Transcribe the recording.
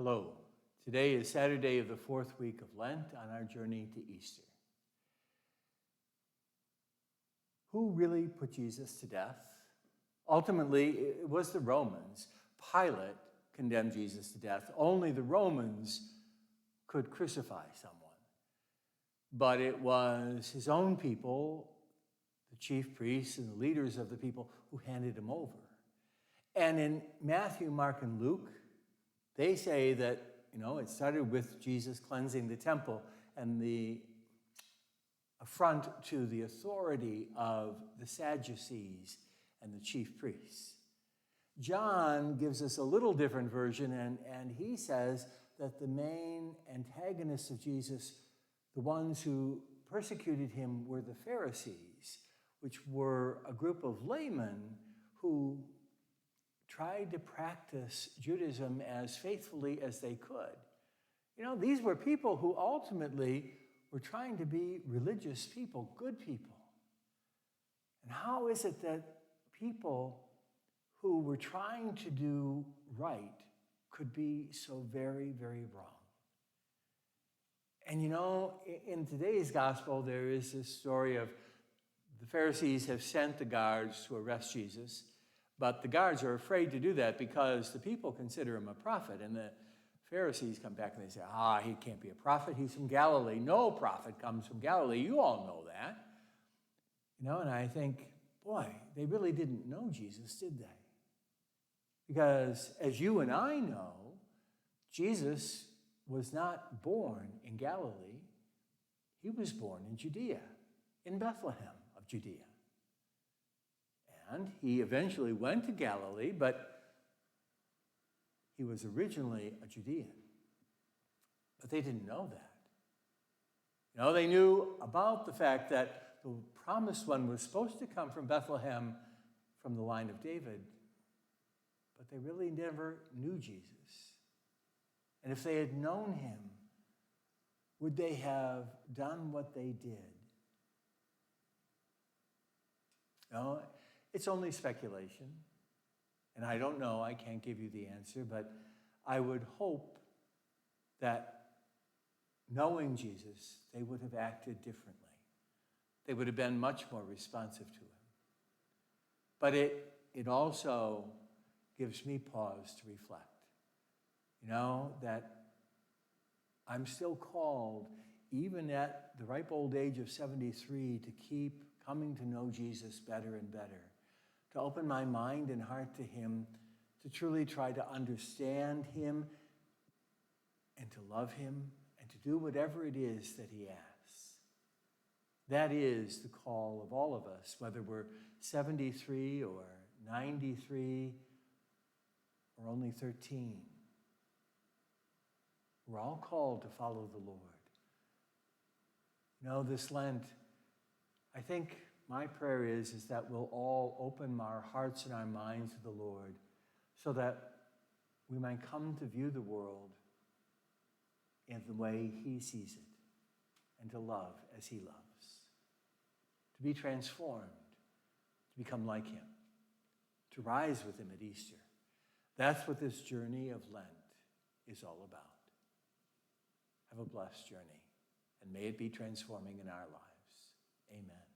Hello. Today is Saturday of the fourth week of Lent on our journey to Easter. Who really put Jesus to death? Ultimately, it was the Romans. Pilate condemned Jesus to death. Only the Romans could crucify someone. But it was his own people, the chief priests and the leaders of the people, who handed him over. And in Matthew, Mark, and Luke, they say that, it started with Jesus cleansing the temple and the affront to the authority of the Sadducees and the chief priests. John gives us a little different version, and he says that the main antagonists of Jesus, the ones who persecuted him, were the Pharisees, which were a group of laymen who tried to practice Judaism as faithfully as they could. These were people who ultimately were trying to be religious people, good people. And how is it that people who were trying to do right could be so very, very wrong? And in today's gospel, there is this story of the Pharisees have sent the guards to arrest Jesus. But the guards are afraid to do that because the people consider him a prophet. And the Pharisees come back and they say, he can't be a prophet. He's from Galilee. No prophet comes from Galilee. You all know that. And I think, boy, they really didn't know Jesus, did they? Because as you and I know, Jesus was not born in Galilee. He was born in Judea, in Bethlehem of Judea. And he eventually went to Galilee, but he was originally a Judean. But they didn't know that. They knew about the fact that the promised one was supposed to come from Bethlehem, from the line of David, but they really never knew Jesus. And if they had known him, would they have done what they did? It's only speculation, and I don't know, I can't give you the answer, but I would hope that knowing Jesus, they would have acted differently. They would have been much more responsive to him. But it also gives me pause to reflect. That I'm still called, even at the ripe old age of 73, to keep coming to know Jesus better and better. To open my mind and heart to him, to truly try to understand him and to love him and to do whatever it is that he asks. That is the call of all of us, whether we're 73 or 93 or only 13. We're all called to follow the Lord. This Lent, I think my prayer is that we'll all open our hearts and our minds to the Lord so that we might come to view the world in the way he sees it and to love as he loves, to be transformed, to become like him, to rise with him at Easter. That's what this journey of Lent is all about. Have a blessed journey, and may it be transforming in our lives. Amen.